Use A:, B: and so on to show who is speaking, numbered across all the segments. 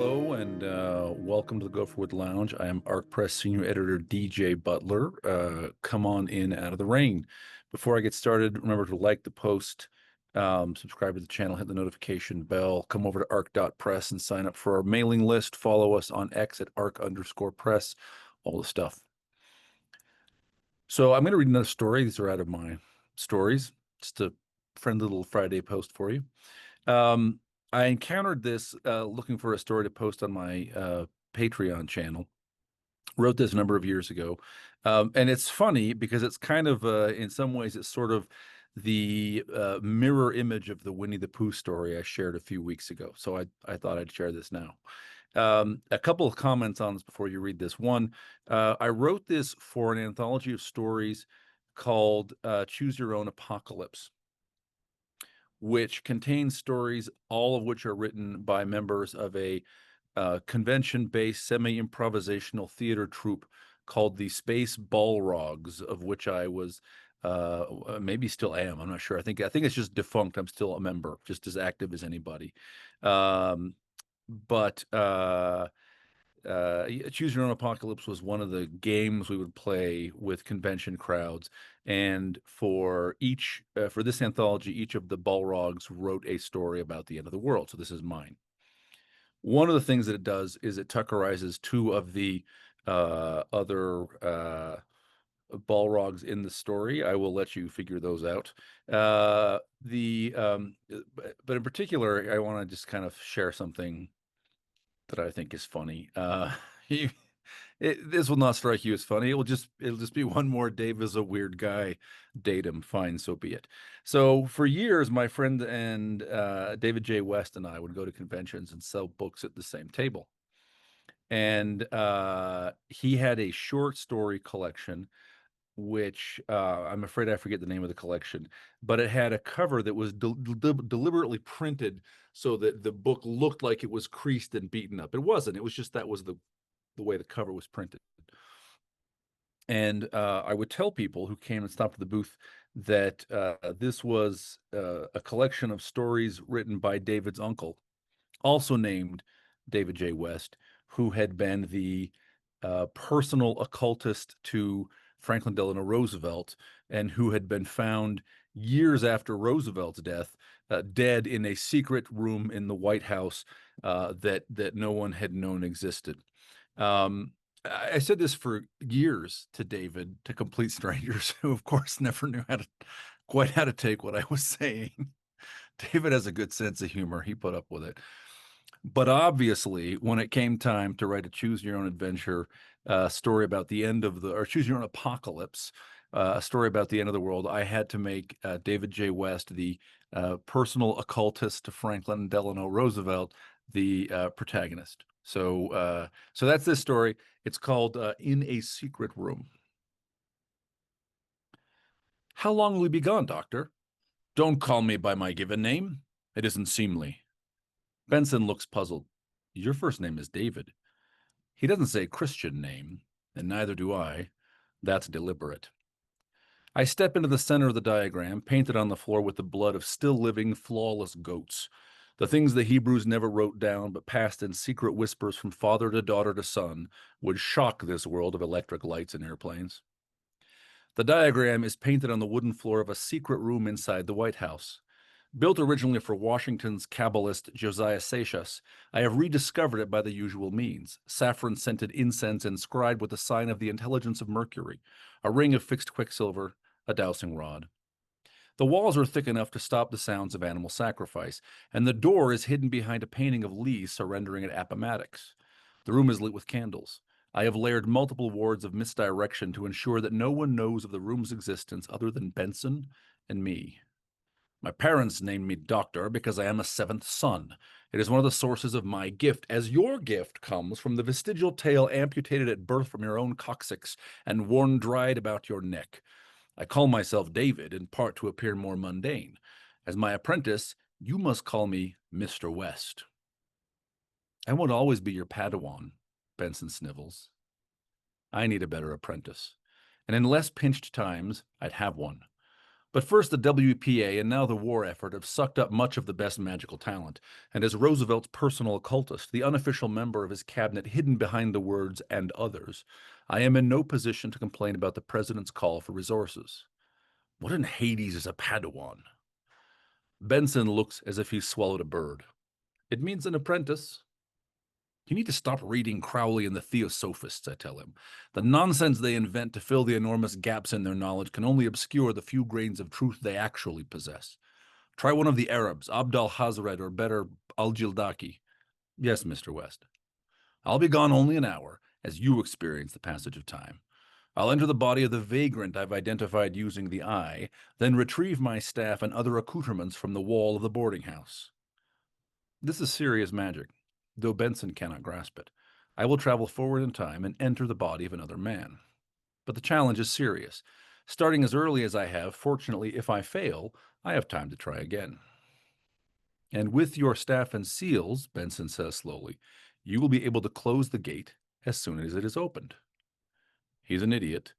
A: Hello and welcome to the Go Forward Lounge. I am Arc Press Senior Editor DJ Butler. Come on in out of the rain. Before I get started, remember to like the post, subscribe to the channel, hit the notification bell, come over to arc.press and sign up for our mailing list. Follow us on X at arc_press, all the stuff. So I'm going to read another story. These are out of my stories. Just a friendly little Friday post for you. I encountered this looking for a story to post on my Patreon channel. Wrote this a number of years ago. And it's funny because it's kind of, in some ways, it's sort of the mirror image of the Winnie the Pooh story I shared a few weeks ago. So I thought I'd share this now. A couple of comments on this before you read this. One, I wrote this for an anthology of stories called Choose Your Own Apocalypse, which contains stories, all of which are written by members of a convention-based semi-improvisational theater troupe called the Space Balrogs, of which I was maybe still am. I'm not sure. I think it's just defunct. I'm still a member, just as active as anybody. But Choose Your Own Apocalypse was one of the games we would play with convention crowds. And for this anthology, each of the Balrogs wrote a story about the end of the world. So this is mine. One of the things that it does is it Tuckerizes two of the other Balrogs in the story. I will let you figure those out. But in particular, I want to just kind of share something that I think is funny. This will not strike you as funny. It'll just be one more Dave is a weird guy datum. Fine, so be it. So for years, my friend and David J. West and I would go to conventions and sell books at the same table. And he had a short story collection, which I'm afraid I forget the name of the collection, but it had a cover that was deliberately printed so that the book looked like it was creased and beaten up. It wasn't. It was just that was the way the cover was printed. And I would tell people who came and stopped at the booth that this was a collection of stories written by David's uncle, also named David J. West, who had been the personal occultist to Franklin Delano Roosevelt, and who had been found years after Roosevelt's death, dead in a secret room in the White House that no one had known existed. I said this for years to David, to complete strangers who, of course, never knew quite how to take what I was saying. David has a good sense of humor. He put up with it. But obviously, when it came time to write a Choose Your Own Adventure story about the end of or Choose Your Own Apocalypse, a story about the end of the world, I had to make David J. West, the personal occultist to Franklin Delano Roosevelt, the protagonist. So that's this story. It's called In a Secret Room. How long will we be gone, Doctor? Don't call me by my given name. It isn't seemly. Benson looks puzzled. Your first name is David. He doesn't say Christian name, and neither do I. That's deliberate. I step into the center of the diagram, painted on the floor with the blood of still living, flawless goats. The things the Hebrews never wrote down but passed in secret whispers from father to daughter to son would shock this world of electric lights and airplanes. The diagram is painted on the wooden floor of a secret room inside the White House. Built originally for Washington's Kabbalist Josiah Seixas, I have rediscovered it by the usual means: saffron-scented incense inscribed with the sign of the intelligence of Mercury, a ring of fixed quicksilver, a dowsing rod. The walls are thick enough to stop the sounds of animal sacrifice, and the door is hidden behind a painting of Lee surrendering at Appomattox. The room is lit with candles. I have layered multiple wards of misdirection to ensure that no one knows of the room's existence other than Benson and me. My parents named me Doctor because I am a seventh son. It is one of the sources of my gift, as your gift comes from the vestigial tail amputated at birth from your own coccyx and worn dried about your neck. I call myself David in part to appear more mundane. As my apprentice, you must call me Mr. West. I won't always be your Padawan, Benson snivels. I need a better apprentice, and in less pinched times, I'd have one. But first the WPA and now the war effort have sucked up much of the best magical talent, and as Roosevelt's personal occultist, the unofficial member of his cabinet hidden behind the words "and others," I am in no position to complain about the president's call for resources. What in Hades is a Padawan? Benson looks as if he's swallowed a bird. It means an apprentice. You need to stop reading Crowley and the Theosophists, I tell him. The nonsense they invent to fill the enormous gaps in their knowledge can only obscure the few grains of truth they actually possess. Try one of the Arabs, Abd al-Hazred, or better, al-Jildaki. Yes, Mr. West. I'll be gone only an hour, as you experience the passage of time. I'll enter the body of the vagrant I've identified using the eye, then retrieve my staff and other accoutrements from the wall of the boarding house. This is serious magic, though Benson cannot grasp it. I will travel forward in time and enter the body of another man. But the challenge is serious. Starting as early as I have, fortunately, if I fail, I have time to try again. And with your staff and seals, Benson says slowly, you will be able to close the gate as soon as it is opened. He's an idiot,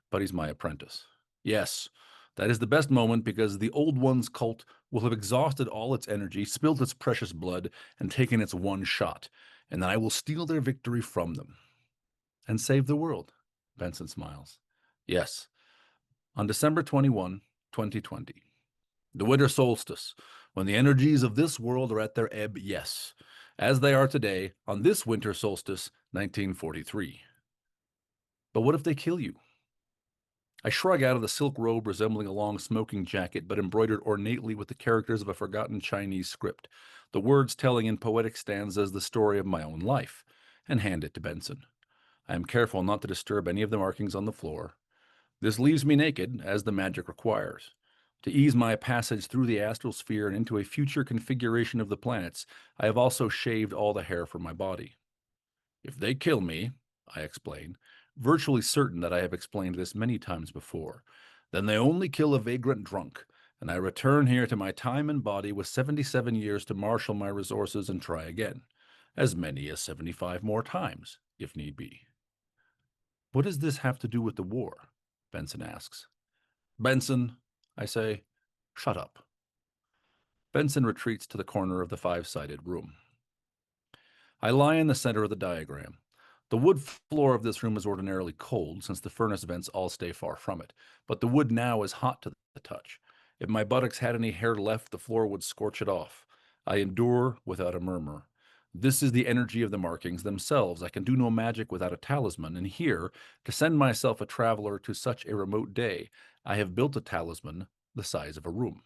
A: but he's my apprentice. Yes, that is the best moment because the Old One's cult will have exhausted all its energy, spilled its precious blood, and taken its one shot, and then I will steal their victory from them. And save the world, Benson smiles. Yes, on December 21, 2020. The winter solstice, when the energies of this world are at their ebb, yes, as they are today on this winter solstice, 1943. But what if they kill you? I shrug out of the silk robe resembling a long smoking jacket, but embroidered ornately with the characters of a forgotten Chinese script, the words telling in poetic stanzas the story of my own life, and hand it to Benson. I am careful not to disturb any of the markings on the floor. This leaves me naked, as the magic requires. To ease my passage through the astral sphere and into a future configuration of the planets, I have also shaved all the hair from my body. If they kill me, I explain, virtually certain that I have explained this many times before, then they only kill a vagrant drunk, and I return here to my time and body with 77 years to marshal my resources and try again, as many as 75 more times, if need be. What does this have to do with the war? Benson asks. Benson, I say, shut up. Benson retreats to the corner of the five-sided room. I lie in the center of the diagram. The wood floor of this room is ordinarily cold, since the furnace vents all stay far from it, but the wood now is hot to the touch. If my buttocks had any hair left, the floor would scorch it off. I endure without a murmur. This is the energy of the markings themselves. I can do no magic without a talisman, and here, to send myself a traveler to such a remote day, I have built a talisman the size of a room.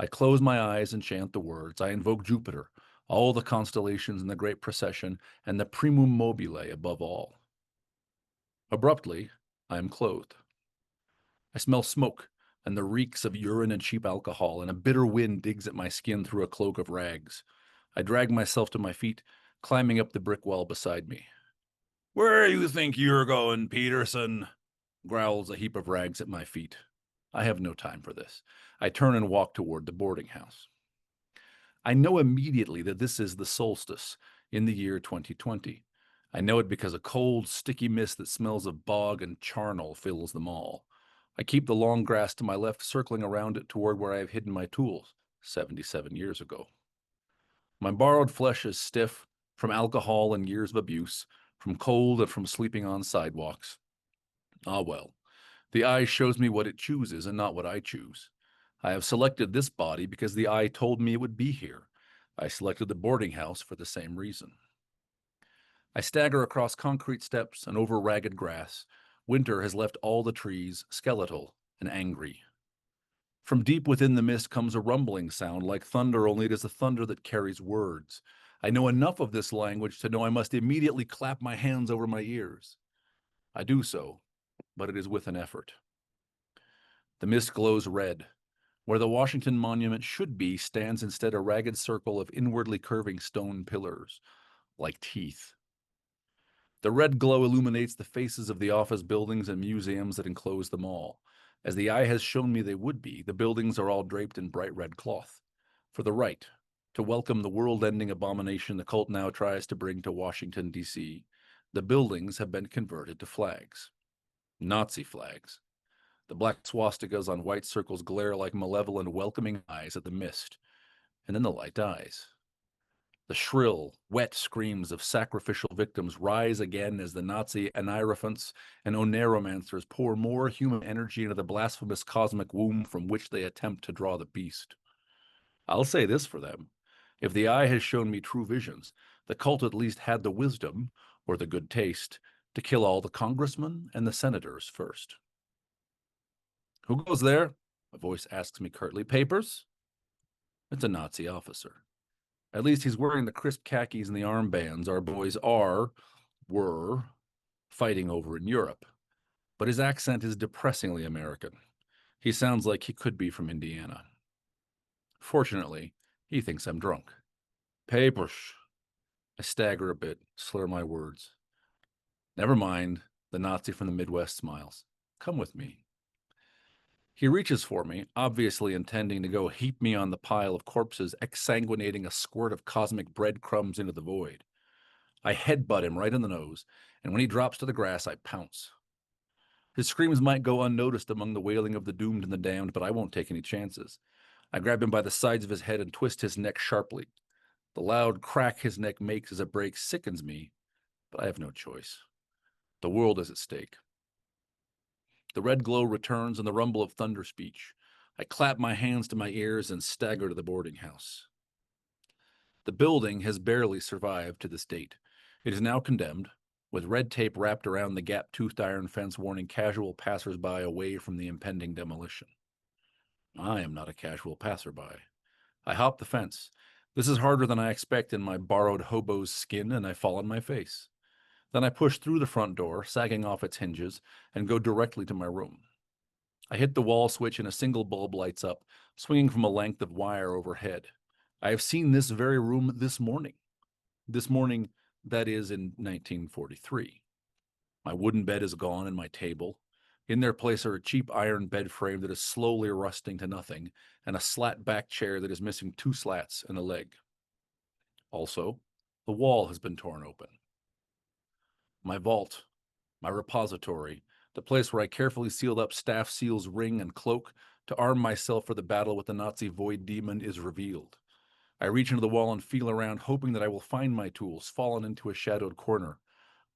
A: I close my eyes and chant the words. I invoke Jupiter, all the constellations in the great procession, and the primum mobile above all. Abruptly, I am clothed. I smell smoke and the reeks of urine and cheap alcohol, and a bitter wind digs at my skin through a cloak of rags. I drag myself to my feet, climbing up the brick wall beside me. "Where you think you're going, Peterson?" growls a heap of rags at my feet. I have no time for this. I turn and walk toward the boarding house. I know immediately that this is the solstice in the year 2020. I know it because a cold, sticky mist that smells of bog and charnel fills them all. I keep the long grass to my left circling around it toward where I have hidden my tools 77 years ago. My borrowed flesh is stiff from alcohol and years of abuse, from cold and from sleeping on sidewalks. Ah well, the eye shows me what it chooses and not what I choose. I have selected this body because the eye told me it would be here. I selected the boarding house for the same reason. I stagger across concrete steps and over ragged grass. Winter has left all the trees skeletal and angry. From deep within the mist comes a rumbling sound like thunder, only it is a thunder that carries words. I know enough of this language to know I must immediately clap my hands over my ears. I do so, but it is with an effort. The mist glows red. Where the Washington Monument should be stands instead a ragged circle of inwardly curving stone pillars, like teeth. The red glow illuminates the faces of the office buildings and museums that enclose them all. As the eye has shown me they would be, the buildings are all draped in bright red cloth. For the right, to welcome the world-ending abomination the cult now tries to bring to Washington, D.C., the buildings have been converted to flags. Nazi flags. The black swastikas on white circles glare like malevolent, welcoming eyes at the mist, and then the light dies. The shrill, wet screams of sacrificial victims rise again as the Nazi Aneirophants and Oneromancers pour more human energy into the blasphemous cosmic womb from which they attempt to draw the beast. I'll say this for them. If the eye has shown me true visions, the cult at least had the wisdom, or the good taste, to kill all the congressmen and the senators first. Who goes there? A voice asks me curtly. Papers? It's a Nazi officer. At least he's wearing the crisp khakis and the armbands our boys were, fighting over in Europe. But his accent is depressingly American. He sounds like he could be from Indiana. Fortunately, he thinks I'm drunk. Papers. I stagger a bit, slur my words. Never mind, the Nazi from the Midwest smiles. Come with me. He reaches for me, obviously intending to go heap me on the pile of corpses, exsanguinating a squirt of cosmic breadcrumbs into the void. I headbutt him right in the nose, and when he drops to the grass, I pounce. His screams might go unnoticed among the wailing of the doomed and the damned, but I won't take any chances. I grab him by the sides of his head and twist his neck sharply. The loud crack his neck makes as it breaks sickens me, but I have no choice. The world is at stake. The red glow returns and the rumble of thunder speech. I clap my hands to my ears and stagger to the boarding house. The building has barely survived to this date. It is now condemned, with red tape wrapped around the gap-toothed iron fence warning casual passersby away from the impending demolition. I am not a casual passerby. I hop the fence. This is harder than I expect in my borrowed hobo's skin, and I fall on my face. Then I push through the front door, sagging off its hinges, and go directly to my room. I hit the wall switch and a single bulb lights up, swinging from a length of wire overhead. I have seen this very room this morning. This morning, that is, in 1943. My wooden bed is gone and my table. In their place are a cheap iron bed frame that is slowly rusting to nothing, and a slat-back chair that is missing 2 slats and a leg. Also, the wall has been torn open. My vault, my repository, the place where I carefully sealed up Staff Seal's ring and cloak to arm myself for the battle with the Nazi void demon, is revealed. I reach into the wall and feel around, hoping that I will find my tools, fallen into a shadowed corner.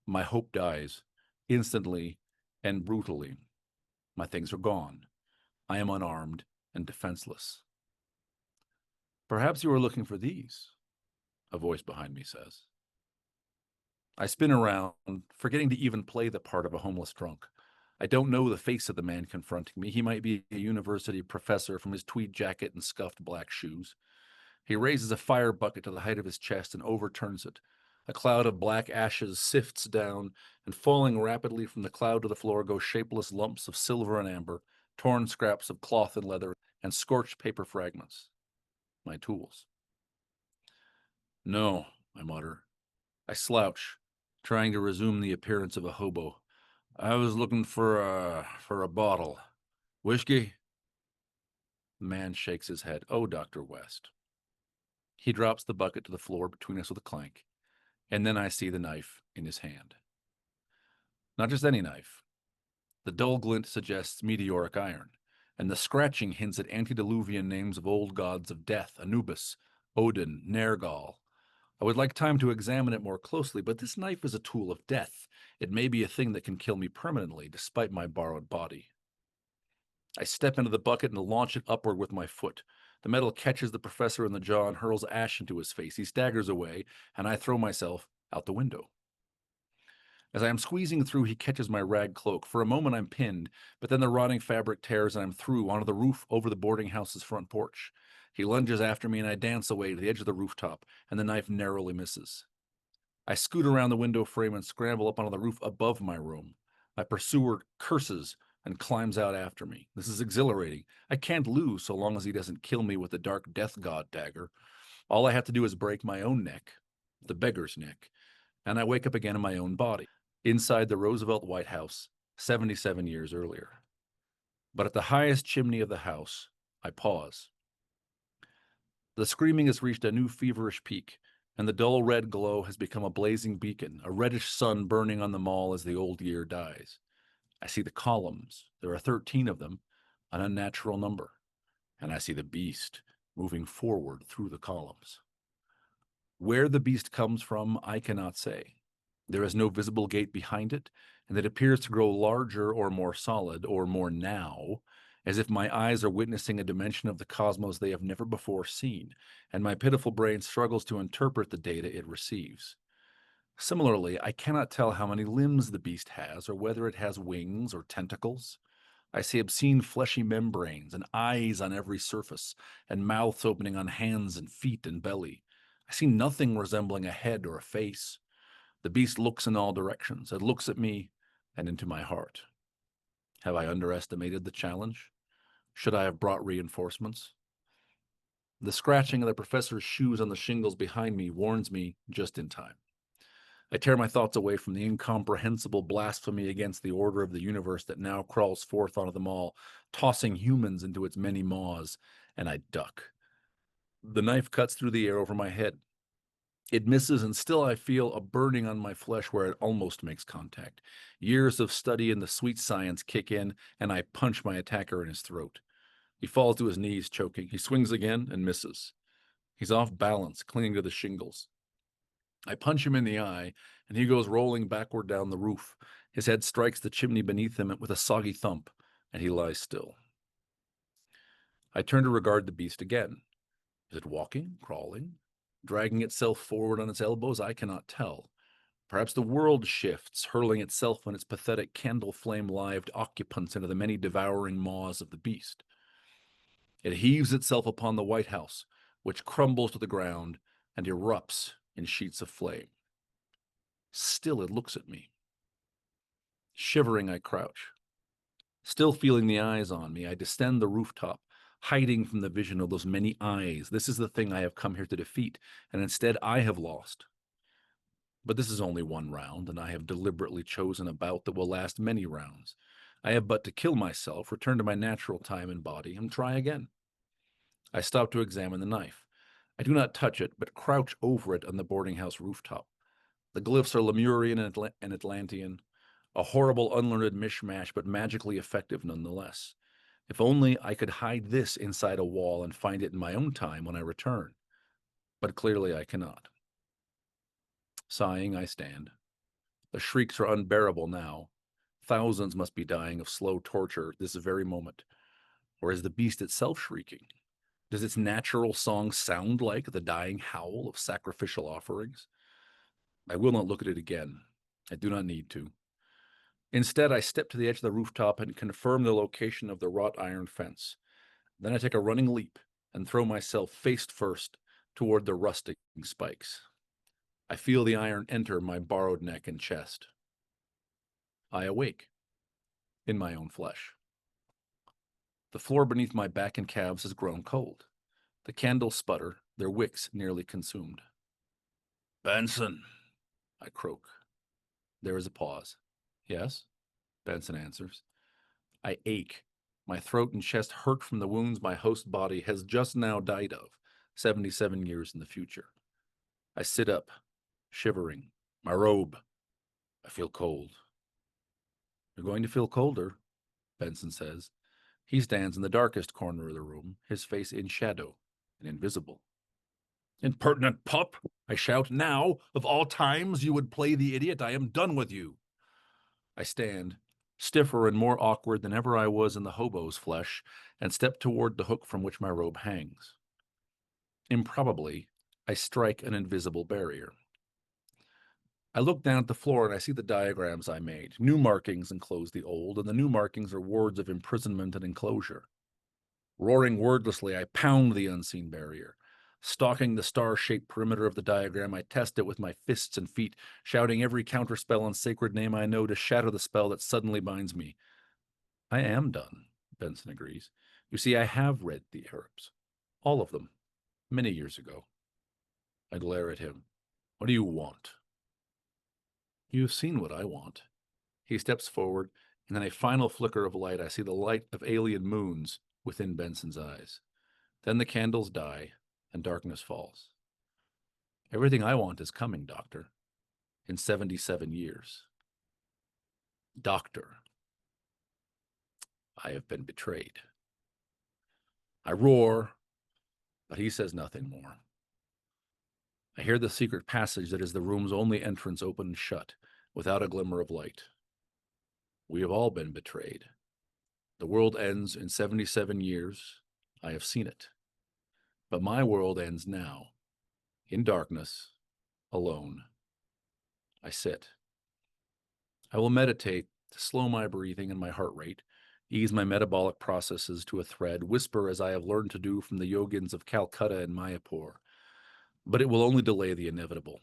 A: My hope dies, instantly and brutally. My things are gone. I am unarmed and defenseless. Perhaps you are looking for these, a voice behind me says. I spin around, forgetting to even play the part of a homeless drunk. I don't know the face of the man confronting me. He might be a university professor from his tweed jacket and scuffed black shoes. He raises a fire bucket to the height of his chest and overturns it. A cloud of black ashes sifts down, and falling rapidly from the cloud to the floor go shapeless lumps of silver and amber, torn scraps of cloth and leather, and scorched paper fragments. My tools. No, I mutter. I slouch, trying to resume the appearance of a hobo. I was looking for a bottle. Whiskey? The man shakes his head. Oh, Dr. West. He drops the bucket to the floor between us with a clank, and then I see the knife in his hand. Not just any knife. The dull glint suggests meteoric iron, and the scratching hints at antediluvian names of old gods of death, Anubis, Odin, Nergal. I would like time to examine it more closely, but this knife is a tool of death. It may be a thing that can kill me permanently, despite my borrowed body. I step into the bucket and launch it upward with my foot. The metal catches the professor in the jaw and hurls ash into his face. He staggers away, and I throw myself out the window. As I am squeezing through, he catches my rag cloak. For a moment, I'm pinned, but then the rotting fabric tears and I'm through onto the roof over the boarding house's front porch. He lunges after me, and I dance away to the edge of the rooftop, and the knife narrowly misses. I scoot around the window frame and scramble up onto the roof above my room. My pursuer curses and climbs out after me. This is exhilarating. I can't lose so long as he doesn't kill me with the dark death god dagger. All I have to do is break my own neck, the beggar's neck, and I wake up again in my own body, inside the Roosevelt White House, 77 years earlier. But at the highest chimney of the house, I pause. The screaming has reached a new feverish peak, and the dull red glow has become a blazing beacon, a reddish sun burning on the mall as the old year dies. I see the columns. There are 13 of them, an unnatural number. And I see the beast moving forward through the columns. Where the beast comes from, I cannot say. There is no visible gate behind it, and it appears to grow larger or more solid or more now, as if my eyes are witnessing a dimension of the cosmos they have never before seen, and my pitiful brain struggles to interpret the data it receives. Similarly, I cannot tell how many limbs the beast has, or whether it has wings or tentacles. I see obscene fleshy membranes and eyes on every surface, and mouths opening on hands and feet and belly. I see nothing resembling a head or a face. The beast looks in all directions. It looks at me and into my heart. Have I underestimated the challenge? Should I have brought reinforcements? The scratching of the professor's shoes on the shingles behind me warns me just in time. I tear my thoughts away from the incomprehensible blasphemy against the order of the universe that now crawls forth onto them all, tossing humans into its many maws, and I duck. The knife cuts through the air over my head. It misses, and still I feel a burning on my flesh where it almost makes contact. Years of study in the sweet science kick in, and I punch my attacker in his throat. He falls to his knees, choking. He swings again and misses. He's off balance, clinging to the shingles. I punch him in the eye, and he goes rolling backward down the roof. His head strikes the chimney beneath him with a soggy thump, and he lies still. I turn to regard the beast again. Is it walking, crawling, dragging itself forward on its elbows? I cannot tell. Perhaps the world shifts, hurling itself and its pathetic candle-flame-lived occupants into the many devouring maws of the beast. It heaves itself upon the White House, which crumbles to the ground and erupts in sheets of flame. Still it looks at me. Shivering, I crouch. Still feeling the eyes on me, I descend the rooftop, hiding from the vision of those many eyes. This is the thing I have come here to defeat, and instead I have lost. But this is only one round, and I have deliberately chosen a bout that will last many rounds. I have but to kill myself, return to my natural time and body, and try again. I stop to examine the knife. I do not touch it, but crouch over it on the boarding house rooftop. The glyphs are Lemurian and Atlantean, a horrible, unlearned mishmash, but magically effective nonetheless. If only I could hide this inside a wall and find it in my own time when I return. But clearly I cannot. Sighing, I stand. The shrieks are unbearable now. Thousands must be dying of slow torture this very moment. Or is the beast itself shrieking? Does its natural song sound like the dying howl of sacrificial offerings? I will not look at it again. I do not need to. Instead, I step to the edge of the rooftop and confirm the location of the wrought iron fence. Then I take a running leap and throw myself face first toward the rusting spikes. I feel the iron enter my borrowed neck and chest. I awake in my own flesh. The floor beneath my back and calves has grown cold. The candles sputter, their wicks nearly consumed. Benson, I croak. There is a pause. Yes, Benson answers. I ache. My throat and chest hurt from the wounds my host body has just now died of, 77 years in the future. I sit up, shivering. My robe. I feel cold. You're going to feel colder, Benson says. He stands in the darkest corner of the room, his face in shadow and invisible. Impertinent pup, I shout. Now, of all times, you would play the idiot. I am done with you. I stand, stiffer and more awkward than ever I was in the hobo's flesh, and step toward the hook from which my robe hangs. Improbably, I strike an invisible barrier. I look down at the floor and I see the diagrams I made. New markings enclose the old, and the new markings are words of imprisonment and enclosure. Roaring wordlessly, I pound the unseen barrier. Stalking the star-shaped perimeter of the diagram, I test it with my fists and feet, shouting every counterspell and sacred name I know to shatter the spell that suddenly binds me. I am done, Benson agrees. You see, I have read the Arabs. All of them. Many years ago. I glare at him. What do you want? You've seen what I want. He steps forward, and in a final flicker of light, I see the light of alien moons within Benson's eyes. Then the candles die, and darkness falls. Everything I want is coming, Doctor. In 77 years. Doctor. I have been betrayed. I roar, but he says nothing more. I hear the secret passage that is the room's only entrance open and shut, without a glimmer of light. We have all been betrayed. The world ends in 77 years. I have seen it. But my world ends now, in darkness, alone. I sit. I will meditate to slow my breathing and my heart rate, ease my metabolic processes to a thread, whisper as I have learned to do from the yogins of Calcutta and Mayapur. But it will only delay the inevitable.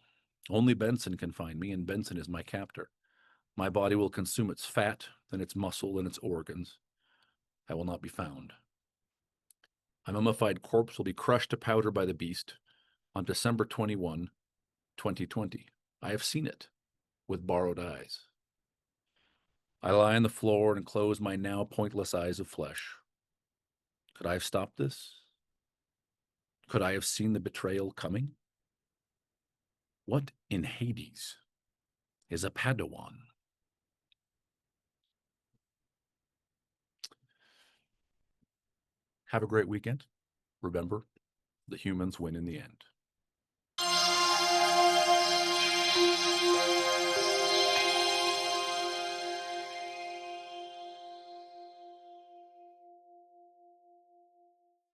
A: Only Benson can find me, and Benson is my captor. My body will consume its fat, then its muscle, and its organs. I will not be found. My mummified corpse will be crushed to powder by the beast on December 21, 2020. I have seen it with borrowed eyes. I lie on the floor and close my now pointless eyes of flesh. Could I have stopped this? Could I have seen the betrayal coming? What in Hades is a Padawan? Have a great weekend. Remember, the humans win in the end.